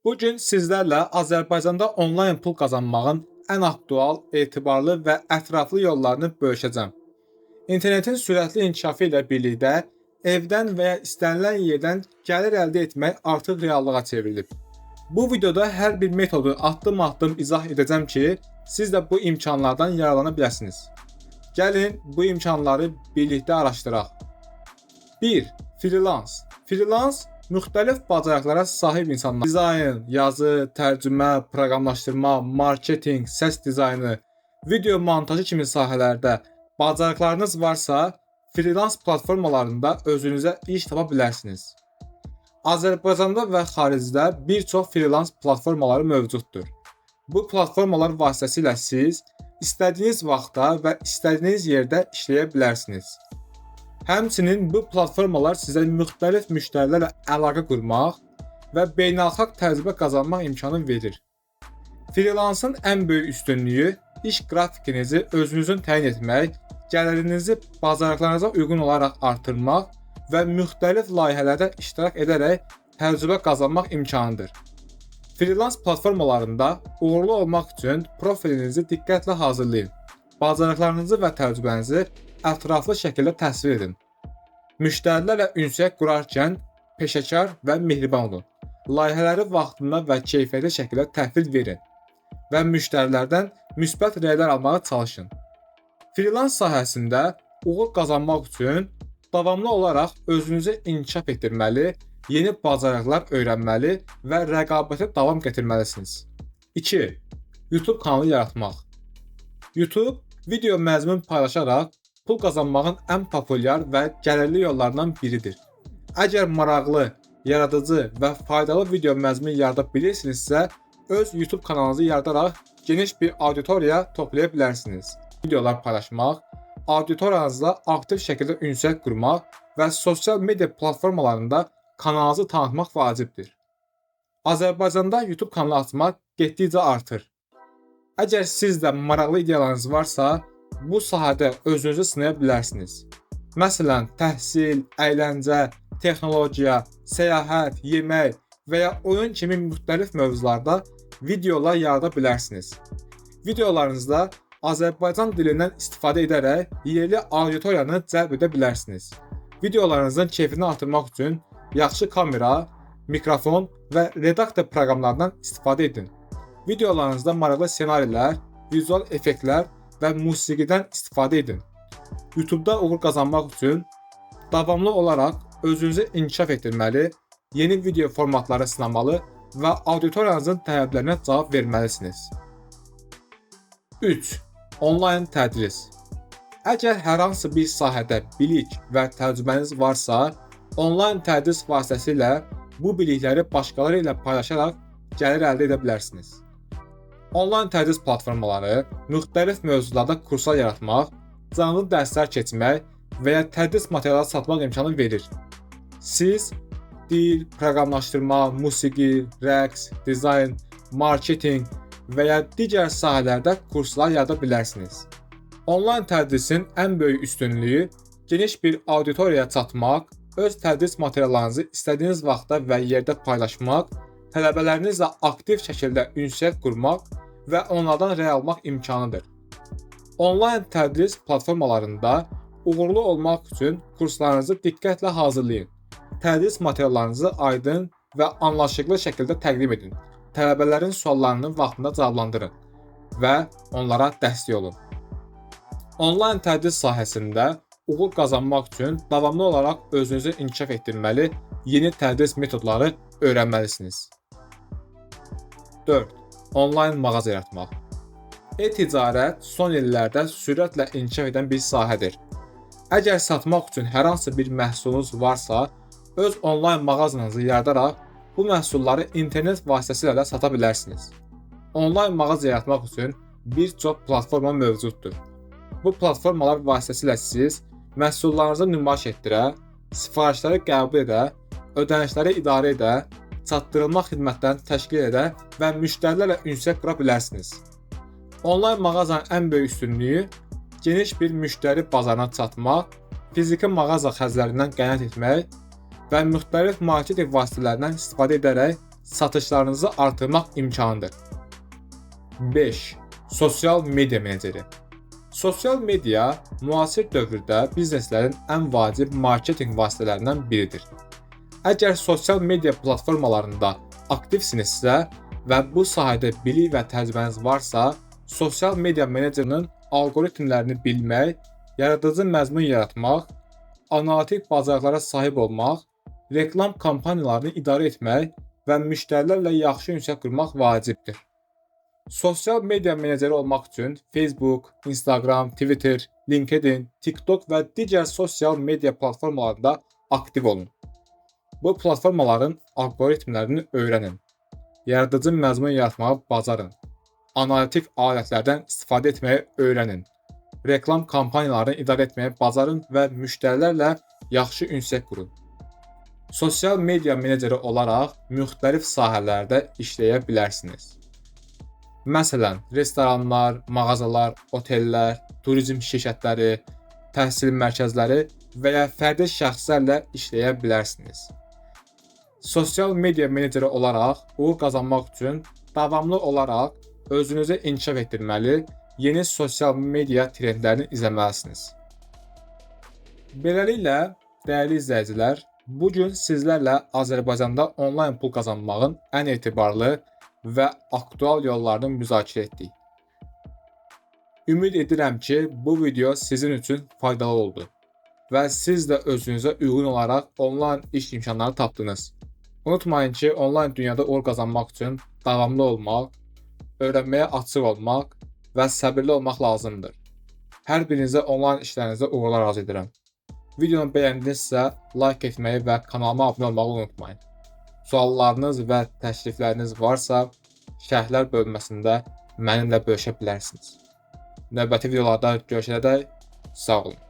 Bugün sizlərlə Azərbaycanda onlayn pul qazanmağın ən aktual, etibarlı və ətraflı yollarını bölüşəcəm. İnternetin sürətli inkişafı ilə birlikdə evdən və ya istənilən yerdən gəlir əldə etmək artıq reallığa çevrilib. Bu videoda hər bir metodu addım-addım izah edəcəm ki, siz də bu imkanlardan yararlana biləsiniz. Gəlin bu imkanları birlikdə araşdıraq. 1. Freelance. Freelance müxtəlif bacarıqlara sahib insanlar dizayn, yazı, tərcümə, proqramlaşdırma, marketinq, səs dizaynı, video montajı kimi sahələrdə bacarıqlarınız varsa, freelance platformalarında özünüzə iş tapa bilərsiniz. Azərbaycanda və xaricdə bir çox freelance platformaları mövcuddur. Bu platformalar vasitəsilə siz istədiyiniz vaxtda və istədiyiniz yerdə işləyə bilərsiniz. Həmçinin bu platformalar sizə müxtəlif müştərilərlə əlaqə qurmaq və beynəlxalq təcrübə qazanmaq imkanı verir. Freelance'ın ən böyük üstünlüyü iş qrafikinizi özünüzün təyin etmək, gəlirinizi bacarıqlarınıza uyğun olaraq artırmaq və müxtəlif layihələrdə iştirak edərək təcrübə qazanmaq imkanıdır. Freelance platformalarında uğurlu olmaq üçün profilinizi diqqətlə hazırlayın. Bacarıqlarınızı və təcrübənizi ətraflı şəkildə təsvir edin. Müştərilərlə ünsiyyət qurarkən peşəkar və mehriban olun. Layihələri vaxtında və keyfiyyətli şəkildə təhvil verin və müştərilərdən müsbət rəylər almağa çalışın. Freelance sahəsində uğur qazanmaq üçün davamlı olaraq özünüzü inkişaf etdirməli, yeni bacarıqlar öyrənməli və rəqabətə davam gətirməlisiniz. 2. YouTube kanalı yaratmaq. YouTube video məzmun paylaşaraq pul qazanmağın ən populyar və gəlirli yollarından biridir. Əgər maraqlı, yaradıcı və faydalı video məzmun yarada bilirsinizsə, öz YouTube kanalınızı yaradaraq geniş bir auditoriya toplaya bilərsiniz. Videolar paylaşmaq, auditoriyanızla aktiv şəkildə ünsiyyət qurmaq və sosial media platformalarında kanalınızı tanıtmaq vacibdir. Azərbaycanda YouTube kanalı açmaq getdikcə artır. Əgər sizdə maraqlı ideyalarınız varsa, bu sahədə özünüzü sınaya bilərsiniz. Məsələn, təhsil, əyləncə, texnologiya, səyahət, yemək və ya oyun kimi müxtəlif mövzularda videolar yarada bilərsiniz. Videolarınızda Azərbaycan dilindən istifadə edərək yerli auditoriyanı cəlb edə bilərsiniz. Videolarınızın keyfini artırmaq üçün yaxşı kamera, mikrofon və redaktor proqramlarından istifadə edin. Videolarınızda maraqlı ssenarilər, vizual effektlər və musiqidən istifadə edin. YouTube-da uğur qazanmaq üçün davamlı olaraq özünüzü inkişaf etdirməli, yeni video formatları sınamalı və auditoriyanızın tələblərinə cavab verməlisiniz. 3. Onlayn tədris. Əgər hər hansı bir sahədə bilik və təcrübəniz varsa, onlayn tədris vasitəsilə bu bilikləri başqaları ilə paylaşaraq gəlir əldə edə bilərsiniz. Onlayn tədris platformaları müxtəlif mövzularda kurslar yaratmaq, canlı dərslər keçmək və ya tədris materialları satmaq imkanı verir. Siz dil, proqramlaşdırma, musiqi, rəqs, dizayn, marketinq və ya digər sahələrdə kurslar yarada bilərsiniz. Onlayn tədrisin ən böyük üstünlüyü geniş bir auditoriyaya çatmaq, öz tədris materiallarınızı istədiyiniz vaxtda və yerdə paylaşmaq, tələbələrinizlə aktiv şəkildə ünsiyyət qurmaq və onlardan rəy almaq imkanıdır. Onlayn tədris platformalarında uğurlu olmaq üçün kurslarınızı diqqətlə hazırlayın. Tədris materiallarınızı aydın və anlaşılıqlı şəkildə təqdim edin. Tələbələrin suallarını vaxtında cavablandırın və onlara dəstək olun. Onlayn tədris sahəsində uğur qazanmaq üçün davamlı olaraq özünüzü inkişaf etdirməli, yeni tədris metodları öyrənməlisiniz. 4. Onlayn mağaza yaratmaq. E-ticarət son illərdə sürətlə inkişaf edən bir sahədir. Əgər satmaq üçün hər hansı bir məhsulunuz varsa, öz onlayn mağazanızı yaradaraq bu məhsulları internet vasitəsilə də sata bilərsiniz. Onlayn mağaza yaratmaq üçün bir çox platforma mövcuddur. Bu platformalar vasitəsilə siz məhsullarınızı nümayiş etdirə, sifarişləri qəbul edə, ödənişləri idarə edə, çatdırılma xidmətlərini təşkil edə və müştərilərlə ünsiyyət qura bilərsiniz. Onlayn mağazanın ən böyük üstünlüyü geniş bir müştəri bazarına çatmaq, fiziki mağaza xərclərindən qənaət etmək və müxtəlif marketinq vasitələrindən istifadə edərək satışlarınızı artırmaq imkanıdır. 5. Sosial media meneceri. Sosial media müasir dövrdə bizneslərin ən vacib marketinq vasitələrindən biridir. Əgər sosial media platformalarında aktivsinizsə və bu sahədə bilik və təcrübəniz varsa, sosial media menecerinin algoritmlərini bilmək, yaradıcı məzmun yaratmaq, analitik bacarıqlara sahib olmaq, reklam kampaniyalarını idarə etmək və müştərilərlə yaxşı ünsiyyət qurmaq vacibdir. Sosial media meneceri olmaq üçün Facebook, Instagram, Twitter, LinkedIn, TikTok və digər sosial media platformalarında aktiv olun. Bu platformaların algoritmlərini öyrənin. Yaradıcı məzmun yaratmağı bacarın. Analitik alətlərdən istifadə etməyi öyrənin. Reklam kampaniyalarını idarə etməyi bacarın və müştərilərlə yaxşı ünsiyyət qurun. Sosial media meneceri olaraq müxtəlif sahələrdə işləyə bilərsiniz. Məsələn, restoranlar, mağazalar, otellər, turizm şirkətləri, təhsil mərkəzləri və ya fərdi şəxslərlə işləyə bilərsiniz. Sosial media meneceri olaraq uğur qazanmaq üçün davamlı olaraq özünüzü inkişaf etdirməli, yeni sosial media trendlərini izləməlisiniz. Beləliklə, dəyərli izləyicilər, bu gün sizlərlə Azərbaycanda onlayn pul qazanmağın ən etibarlı və aktual yollarını müzakirə etdik. Ümid edirəm ki, bu video sizin üçün faydalı oldu və siz də özünüzə uyğun olaraq onlayn iş imkanları tapdınız. Unutmayın ki, onlayn dünyada uğur qazanmaq üçün davamlı olmaq, öyrənməyə açıq olmaq və səbirli olmaq lazımdır. Hər birinizə onlayn işlərinizdə uğurlar arzu edirəm. Videonu bəyəndinizsə, like etməyi və kanalıma abunə olmağı unutmayın. Suallarınız və təklifləriniz varsa, şərhlər bölməsində mənimlə bölüşə bilərsiniz. Növbəti videolarda görüşənədək sağ olun.